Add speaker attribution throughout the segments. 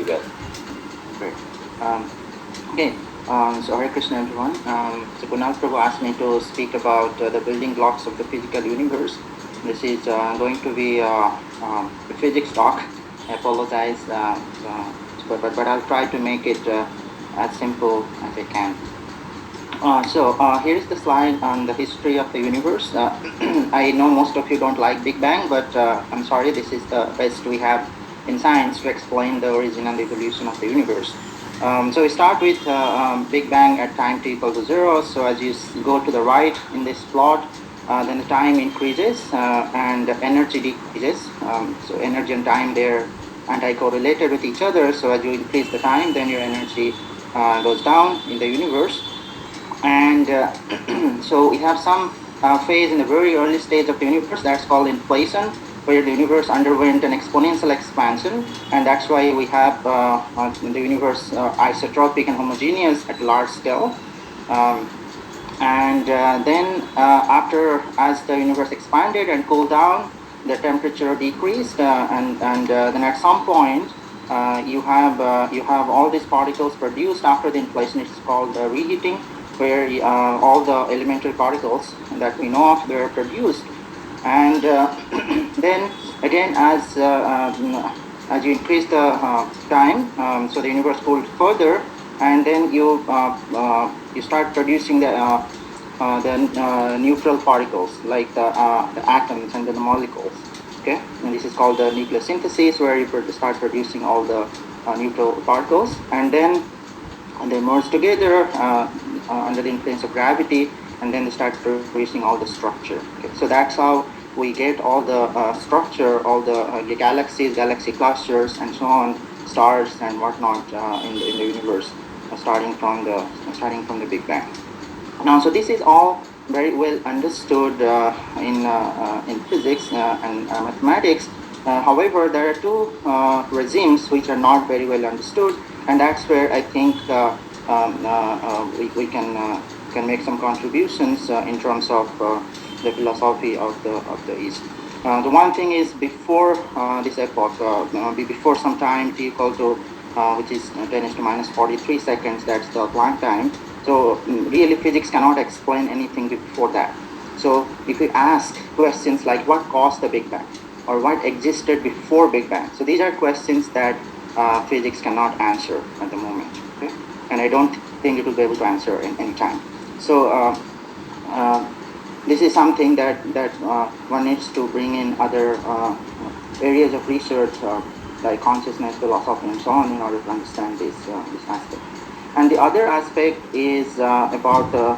Speaker 1: well.
Speaker 2: Great. Okay. So Hare Krishna, everyone. So Kunal Prabhu asked me to speak about the building blocks of the physical universe. This is going to be a physics talk. I apologize, but I'll try to make it as simple as I can. Here is the slide on the history of the universe. I know most of you don't like Big Bang, but I'm sorry, this is the best we have in science to explain the origin and evolution of the universe. So we start with Big Bang at time t equal to 0. So as you go to the right in this plot, then the time increases and the energy decreases. So energy and time, they're anti-correlated with each other. So as you increase the time, then your energy goes down in the universe. And so we have some phase in the very early stage of the universe that's called inflation, where the universe underwent an exponential expansion, and that's why we have the universe isotropic and homogeneous at large scale. Then as the universe expanded and cooled down, the temperature decreased, and then at some point you have all these particles produced after the inflation. It's called reheating, where all the elementary particles that we know of were produced. And then again, as you increase the time, so the universe cooled further, and then you start producing the neutral particles, like the atoms and the molecules. Okay, and this is called the nucleosynthesis, where you start producing all the neutral particles, and then they merge together under the influence of gravity, and then they start producing all the structure. Okay, so that's how we get all the structure, all the galaxies, galaxy clusters, and so on, stars and whatnot in the universe, starting from the Big Bang. Now, so this is all very well understood in physics and mathematics. However, there are two regimes which are not very well understood, and that's where I think we can make some contributions in terms of the philosophy of the East. The one thing is, before this epoch, before some time t equal to which is 10 to minus 43 seconds, that's the Planck time. So really, physics cannot explain anything before that. So if we ask questions like what caused the Big Bang, or what existed before Big Bang, so these are questions that physics cannot answer at the moment. Okay? And I don't think it will be able to answer in any time. So this is something that one needs to bring in other areas of research, like consciousness, philosophy, and so on, in order to understand this aspect. And the other aspect is about the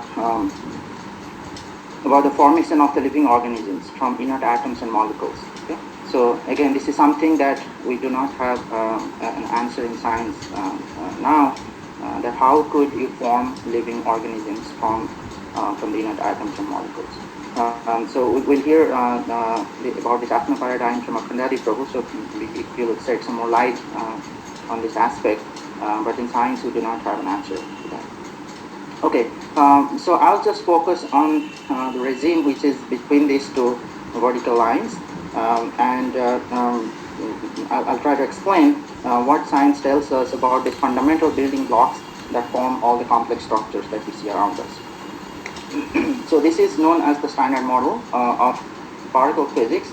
Speaker 2: formation of the living organisms from inert atoms and molecules. Okay? So again, this is something that we do not have an answer in science now. That how could you form living organisms from the inert atoms and molecules? So we'll hear about this Atma paradigm from Akhandari Prabhu. So he will shed some more light on this aspect. But in science, we do not have an answer to that. Okay, so I'll just focus on the regime which is between these two vertical lines, and I'll try to explain what science tells us about the fundamental building blocks that form all the complex structures that we see around us. So this is known as the standard model of particle physics,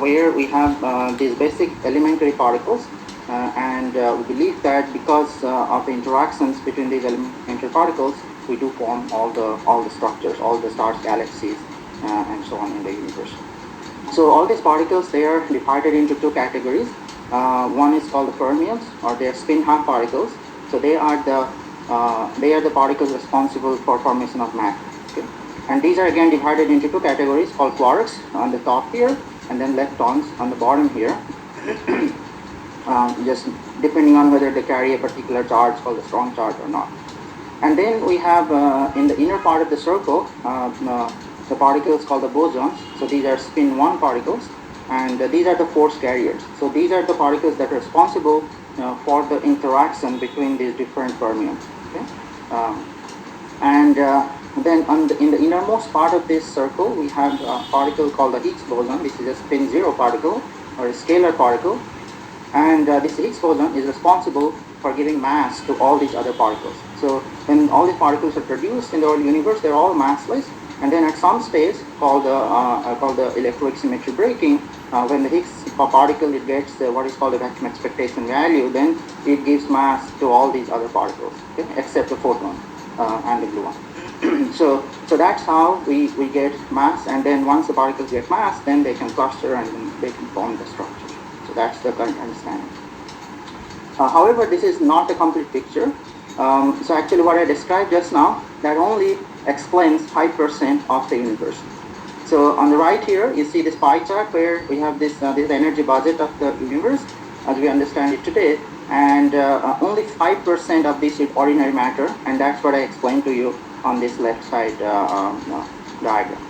Speaker 2: where we have these basic elementary particles. And we believe that because of the interactions between these elementary particles, we do form all the structures, all the stars, galaxies, and so on in the universe. So all these particles, they are divided into two categories. One is called the fermions, or they are spin half particles. So they are the particles responsible for formation of matter. Okay? And these are again divided into two categories called quarks on the top here, and then leptons on the bottom here. Just depending on whether they carry a particular charge called a strong charge or not. And then we have in the inner part of the circle the particles called the bosons. So these are spin 1 particles, and these are the force carriers. So these are the particles that are responsible for the interaction between these different fermions. Okay? Then in the innermost part of this circle, we have a particle called the Higgs boson. This is a spin 0 particle, or a scalar particle. And this Higgs boson is responsible for giving mass to all these other particles. So when all these particles are produced in the early universe, they're all massless. And then at some stage called the electroweak symmetry breaking, when the Higgs particle it gets what is called the vacuum expectation value, then it gives mass to all these other particles, okay, except the photon and the gluon. so that's how we get mass, and then once the particles get mass, then they can cluster and then they can form the structure. So that's the current understanding. However, this is not a complete picture. So actually what I described just now, that only explains 5% of the universe. So on the right here, you see this pie chart where we have this energy budget of the universe as we understand it today, and only 5% of this is ordinary matter, and that's what I explained to you on this left side diagram.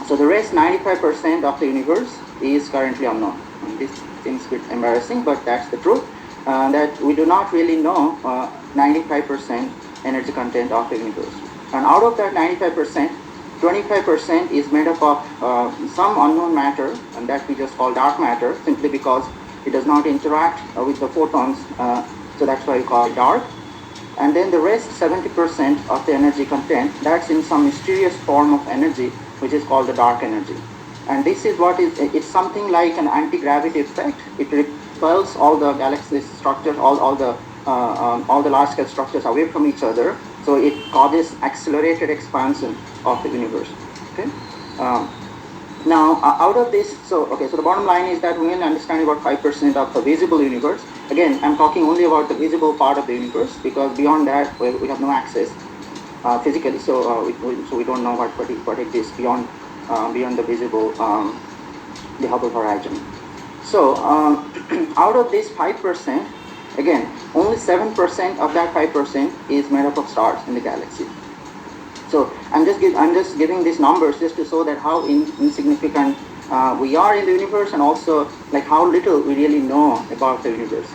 Speaker 2: So the rest 95% of the universe is currently unknown. And this seems a bit embarrassing, but that's the truth. That we do not really know 95% energy content of the universe. And out of that 95%, 25% is made up of some unknown matter, and that we just call dark matter, simply because it does not interact with the photons, so that's why we call it dark. And then the rest 70% of the energy content, that's in some mysterious form of energy, which is called the dark energy. And this is what is, it's something like an anti-gravity effect. It repels all the galaxy structures, all the large-scale structures away from each other. So it causes accelerated expansion of the universe. Okay. Now, out of this, so the bottom line is that we will understand about 5% of the visible universe. Again, I'm talking only about the visible part of the universe, because beyond that, we have no access physically. So we don't know what exists beyond the visible, the Hubble horizon. So out of this 5%, again, only 7% of that 5% is made up of stars in the galaxy. So I'm just giving these numbers just to show that how insignificant we are in the universe, and also like how little we really know about the universe.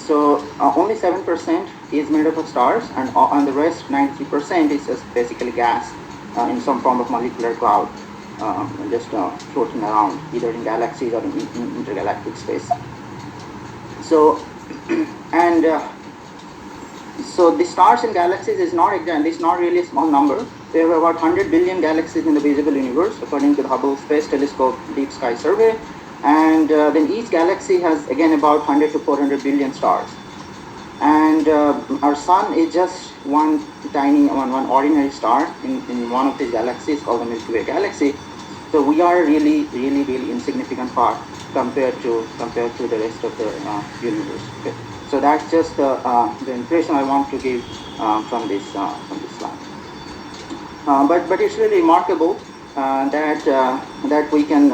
Speaker 2: So only 7% is made up of stars, and the rest 93% is just basically gas in some form of molecular cloud, just floating around either in galaxies or in intergalactic space. So and so the stars in galaxies is not really a small number. There are about 100 billion galaxies in the visible universe, according to the Hubble Space Telescope Deep Sky Survey. And then each galaxy has, again, about 100 to 400 billion stars. And our sun is just one ordinary star in one of these galaxies called the Milky Way galaxy. So we are really insignificant part compared to the rest of the universe. Okay. So that's just the impression I want to give from this slide. But it's really remarkable that we can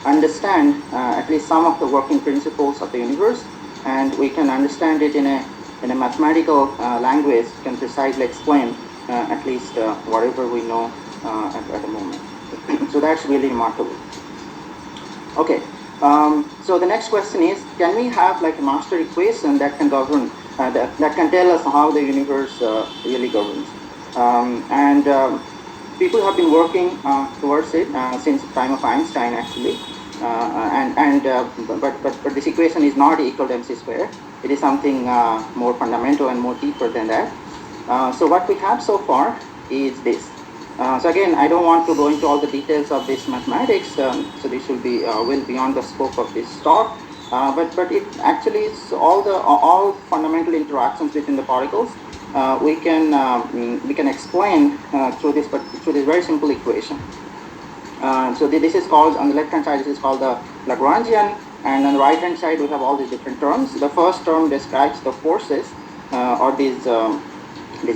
Speaker 2: understand at least some of the working principles of the universe, and we can understand it in a mathematical language, can precisely explain at least whatever we know at the moment. So that's really remarkable. Okay. So the next question is, can we have like a master equation that can govern, that can tell us how the universe really governs? People have been working towards it since the time of Einstein, actually. But this equation is not equal to mc squared. It is something more fundamental and more deeper than that. So what we have so far is this. So again, I don't want to go into all the details of this mathematics, so this will be well beyond the scope of this talk. But it actually is all fundamental interactions between the particles. We can explain through this very simple equation. So this is called, on the left hand side, this is called the Lagrangian, and on the right hand side we have all these different terms. The first term describes the forces or these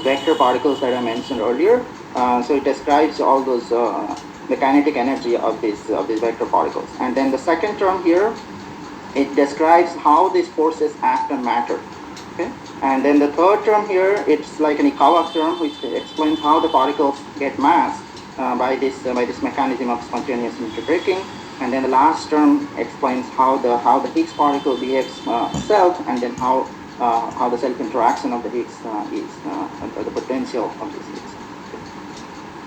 Speaker 2: vector particles that I mentioned earlier. So it describes all those the kinetic energy of these vector particles. And then the second term here, it describes how these forces act on matter. Okay. And then the third term here, it's like an Ikawa term, which explains how the particles get mass by this mechanism of spontaneous symmetry breaking. And then the last term explains how the Higgs particle behaves itself, and then how the self interaction of the Higgs is the potential of this Higgs.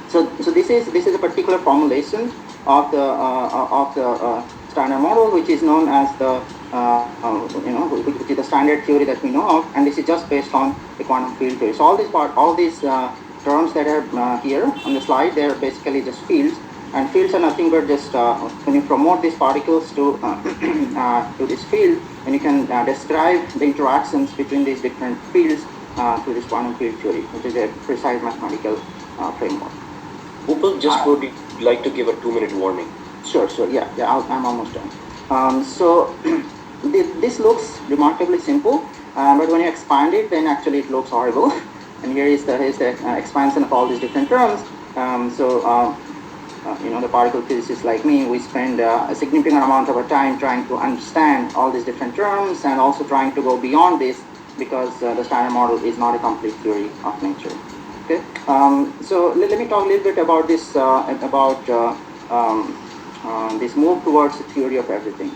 Speaker 2: So this is a particular formulation of the standard model, which is known as the which is the standard theory that we know of, and this is just based on the quantum field theory. So all these terms that are here on the slide, they are basically just fields, and fields are nothing but just when you promote these particles to to this field, and you can describe the interactions between these different fields through this quantum field theory, which is a precise mathematical framework.
Speaker 1: Bhupal, just would like to give a 2-minute warning.
Speaker 2: Sure, yeah, I'm almost done. So this looks remarkably simple, but when you expand it, then actually it looks horrible. And here's the expansion of all these different terms. The particle physicists like me, we spend a significant amount of our time trying to understand all these different terms and also trying to go beyond this, because the standard model is not a complete theory of nature. Okay, so let me talk a little bit about this this move towards the theory of everything.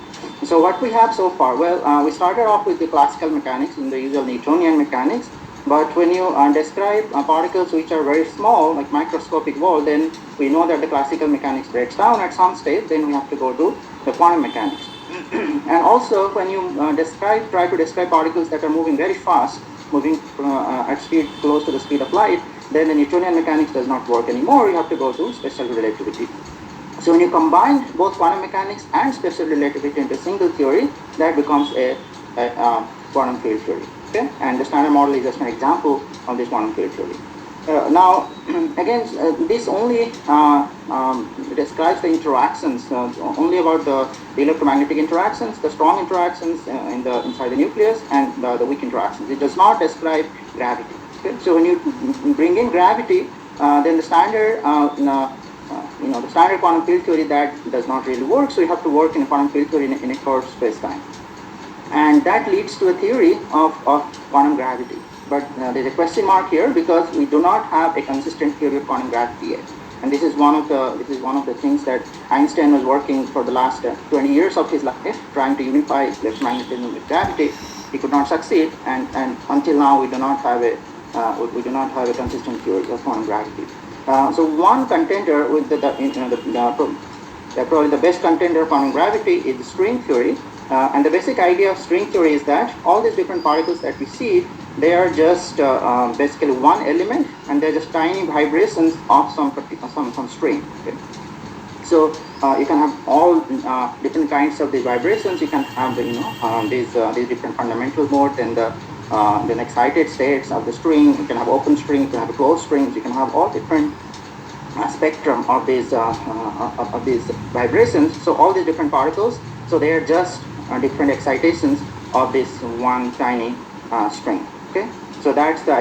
Speaker 2: So what we have so far, well, we started off with the classical mechanics in the usual Newtonian mechanics, but when you describe particles which are very small, like microscopic world, then we know that the classical mechanics breaks down at some stage, then we have to go to the quantum mechanics. And also when you try to describe particles that are moving very fast, moving at speed close to the speed of light, then the Newtonian mechanics does not work anymore. You have to go to special relativity. So when you combine both quantum mechanics and special relativity into a single theory, that becomes a quantum field theory. Okay? And the standard model is just an example of this quantum field theory. Now, again, this only describes the interactions, only about the electromagnetic interactions, the strong interactions inside the nucleus, and the weak interactions. It does not describe gravity. Okay? So when you bring in gravity, then the standard the standard quantum field theory, that does not really work. So you have to work in a quantum field theory in a curved space-time, and that leads to a theory of quantum gravity. But there's a question mark here, because we do not have a consistent theory of quantum gravity yet. And this is one of the things that Einstein was working for the last 20 years of his life, trying to unify electromagnetism with gravity. He could not succeed, and until now we do not have a consistent theory of quantum gravity. So one contender with probably the best contender of quantum gravity is the string theory. And the basic idea of string theory is that all these different particles that we see, they are just basically one element, and they're just tiny vibrations of some string. Okay? So you can have all different kinds of these vibrations. You can have these different fundamental modes and the excited states of the string. You can have open string, you can have closed strings, you can have all different spectrum of these vibrations. So all these different particles, so they are just different excitations of this one tiny string. Okay, so that's the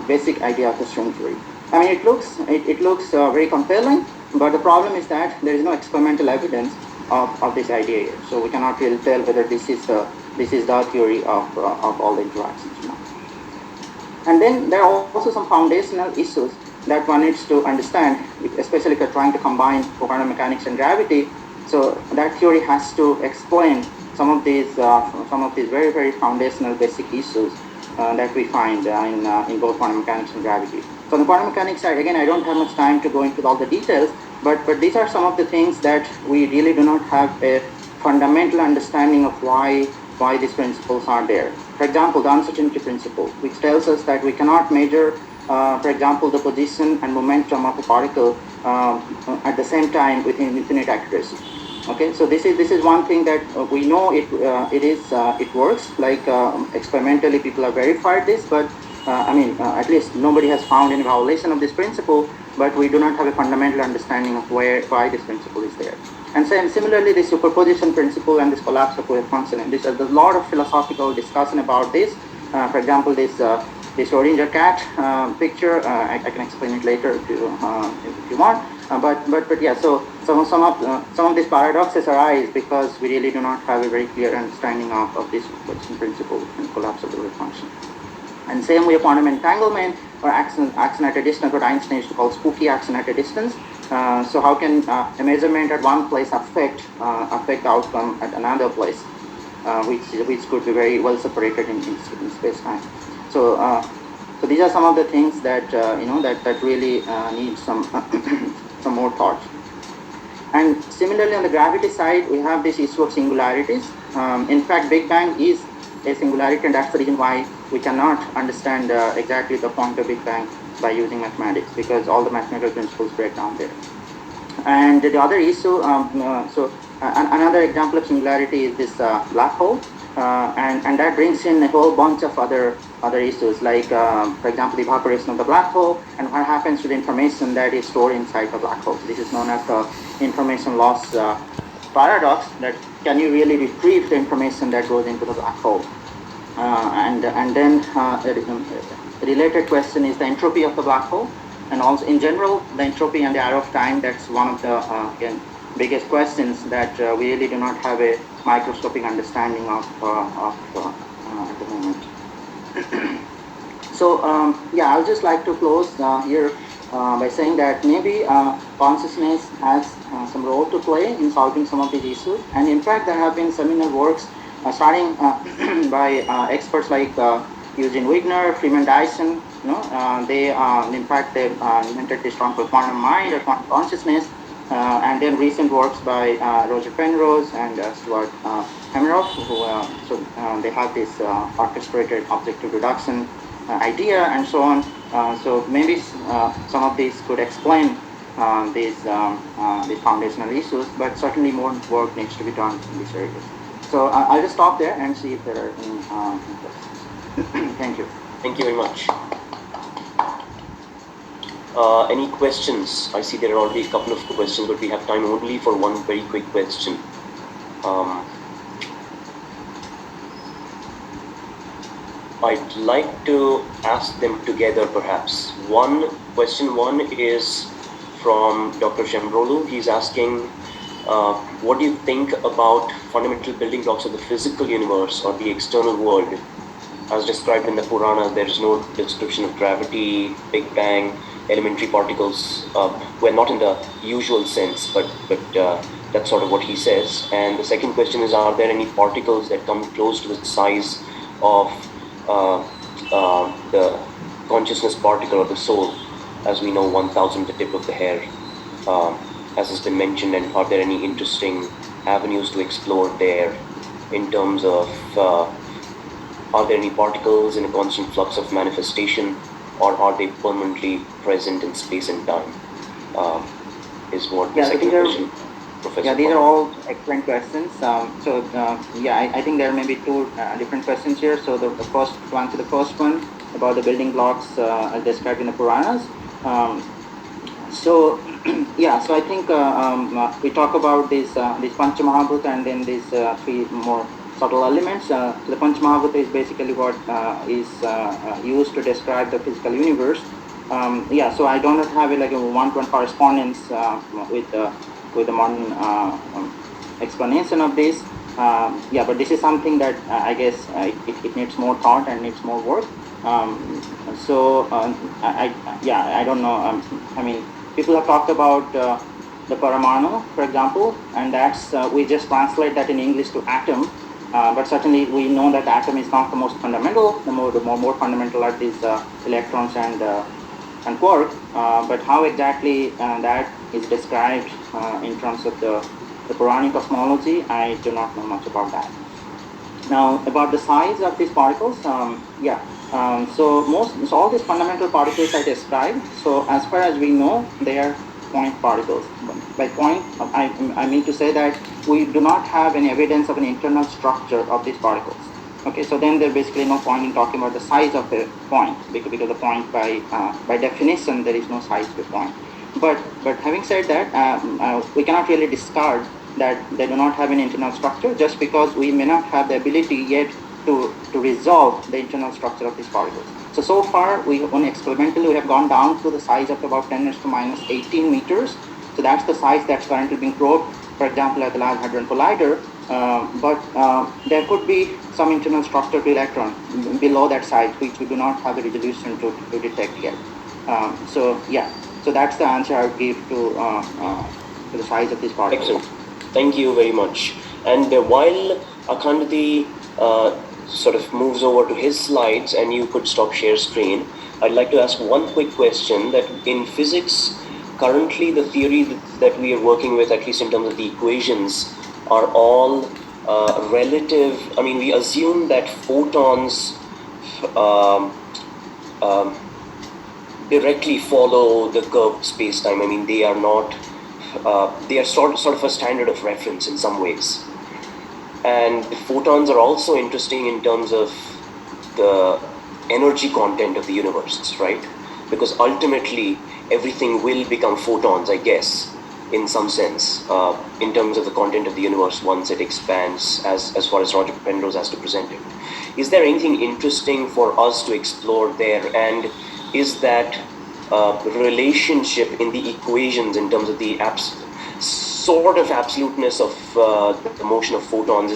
Speaker 2: basic idea of the string theory. I mean, it looks very compelling, but the problem is that there is no experimental evidence of this idea here. So we cannot really tell whether this is the theory of all the interactions. And then there are also some foundational issues that one needs to understand, especially if you're trying to combine quantum mechanics and gravity. So that theory has to explain some of these very, very foundational basic issues that we find in both quantum mechanics and gravity. So on the quantum mechanics side, again, I don't have much time to go into all the details, but these are some of the things that we really do not have a fundamental understanding of why these principles are there. For example, the uncertainty principle, which tells us that we cannot measure, for example, the position and momentum of a particle at the same time with infinite accuracy. Okay, so this is one thing that we know it works. Like experimentally, people have verified this, but at least nobody has found any violation of this principle. But we do not have a fundamental understanding of why this principle is there. And similarly, the superposition principle and this collapse of wave function. And there's a lot of philosophical discussion about this. For example, this Schrodinger cat picture. I can explain it later if you want. But yeah. So some of these paradoxes arise because we really do not have a very clear understanding of this superposition principle and collapse of the wave function. And same way, quantum entanglement or action at a distance, what Einstein used to call spooky action at a distance. So how can a measurement at one place affect the outcome at another place, which could be very well separated in space-time. So these are some of the things that that really need some more thought. And similarly, on the gravity side, we have this issue of singularities. in fact, Big Bang is a singularity, and that's the reason why we cannot understand exactly the point of Big Bang by using mathematics, because all the mathematical principles break down there. And the other issue, another example of singularity is this black hole, and that brings in a whole bunch of other issues, like for example, the evaporation of the black hole, and what happens to the information that is stored inside the black hole. This is known as the information loss paradox. That can you really retrieve the information that goes into the black hole? And then a related question is the entropy of the black hole, and also in general the entropy and the arrow of time. That's one of the again biggest questions that we really do not have a microscopic understanding of at the moment. So yeah, I'll just like to close here by saying that maybe consciousness has some role to play in solving some of these issues, and in fact there have been seminal works starting by experts like Eugene Wigner, Freeman Dyson. They in fact they invented this term called quantum mind or quantum consciousness, and then recent works by Roger Penrose and Stuart Hameroff, who they have this orchestrated objective reduction idea and so on. So maybe some of these could explain these foundational issues, but certainly more work needs to be done in these areas. So I'll just stop there and see if there are any questions. Thank you.
Speaker 1: Thank you very much. Any questions? I see there are already a couple of questions, but we have time only for one very quick question. I'd like to ask them together, perhaps. Question one is from Dr. Shemrolu. He's asking, what do you think about fundamental building blocks of the physical universe or the external world? As described in the Purana, there is no description of gravity, Big Bang, elementary particles. Well, not in the usual sense, but that's sort of what he says. And the second question is, are there any particles that come close to the size of the consciousness particle or the soul, as we know, 1,000 the tip of the hair, as has been mentioned, and are there any interesting avenues to explore there in terms of are there any particles in a constant flux of manifestation, or are they permanently present in space and time? Is what the second question. Professor.
Speaker 2: Yeah, these are all excellent questions. I think there may be two different questions here. So the first, to answer the first one about the building blocks as described in the Puranas. So I think we talk about these Panchamahabhuta and then these three more subtle elements. The Panchamahabhuta is basically what is used to describe the physical universe. So I don't have a one-to-one correspondence with the modern explanation of this. But this is something that I guess it needs more thought and needs more work. I don't know. I mean, people have talked about the Paramanu, for example, and that's we just translate that in English to atom. But certainly we know that atom is not the most fundamental. The more fundamental are these electrons and quark. But how exactly that is described in terms of the Puranic cosmology, I do not know much about that. Now, about the size of these particles, so all these fundamental particles I described, so as far as we know, they are point particles. By point, I mean to say that we do not have any evidence of an internal structure of these particles. Okay, so then there's basically no point in talking about the size of the point, because the point by definition there is no size to the point. But having said that, we cannot really discard that they do not have an internal structure just because we may not have the ability yet to resolve the internal structure of these particles. So far, only experimentally we have gone down to the size of about 10⁻⁻18 meters. So that's the size that's currently being probed, for example, at the Large Hadron Collider. But there could be some internal structure to electron below that size, which we do not have the resolution to detect yet. So that's the answer I would give to the size of these particles.
Speaker 1: Excellent. Thank you very much. And while Akhandati sort of moves over to his slides and you could stop share screen, I'd like to ask one quick question, that in physics, currently the theory that we are working with, at least in terms of the equations, are all relative, I mean, we assume that photons um, um, directly follow the curved space-time. I mean, they are not, they are sort of a standard of reference in some ways. And the photons are also interesting in terms of the energy content of the universe, right? Because ultimately, everything will become photons, I guess, in some sense, in terms of the content of the universe once it expands, as far as Roger Penrose has to present it. Is there anything interesting for us to explore there? And is that relationship in the equations in terms of the sort of absoluteness of the motion of photons,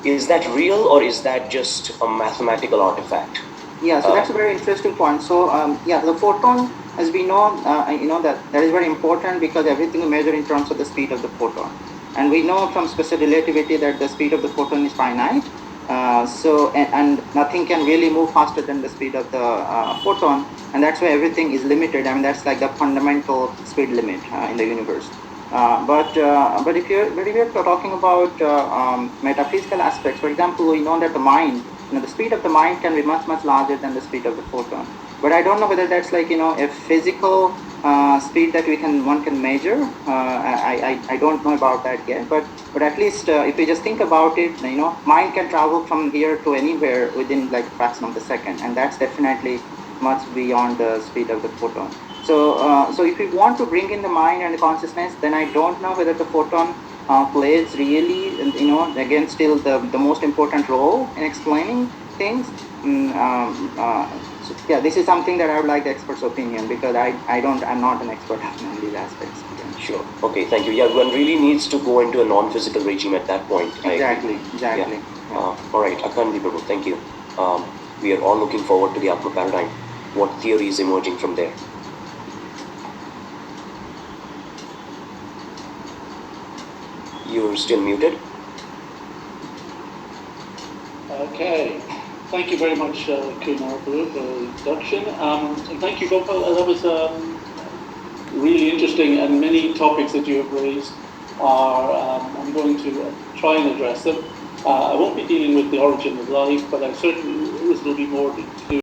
Speaker 1: is that real, or is that just a mathematical artifact?
Speaker 2: Yeah, so that's a very interesting point. So yeah, the photon, as we know, that is very important because everything we measure in terms of the speed of the photon, and we know from special relativity that the speed of the photon is finite. And nothing can really move faster than the speed of the photon, and that's why everything is limited. I mean, that's like the fundamental speed limit in the universe. But if you're talking about metaphysical aspects, for example, we know that the mind, the speed of the mind can be much larger than the speed of the photon. But I don't know whether that's like a physical speed that one can measure. I don't know about that yet. But at least if we just think about it, mind can travel from here to anywhere within like a fraction of the second, and that's definitely much beyond the speed of the photon. So if we want to bring in the mind and the consciousness, then I don't know whether the photon plays really, again, still the most important role in explaining things. So yeah, this is something that I would like the expert's opinion, because I'm not an expert in these aspects.
Speaker 1: Okay. Sure. Okay, thank you. Yeah, one really needs to go into a non-physical regime at that point.
Speaker 2: Exactly.
Speaker 1: Yeah. All right, Akandi Prabhu, thank you. We are all looking forward to the Atma paradigm. What theory is emerging from there? You're still muted.
Speaker 3: Okay. Thank you very much, Kumar, for the introduction. And thank you, Gopal. That was really interesting, and many topics that you have raised are, I'm going to try and address them. I won't be dealing with the origin of life, but I certainly, this will be more to do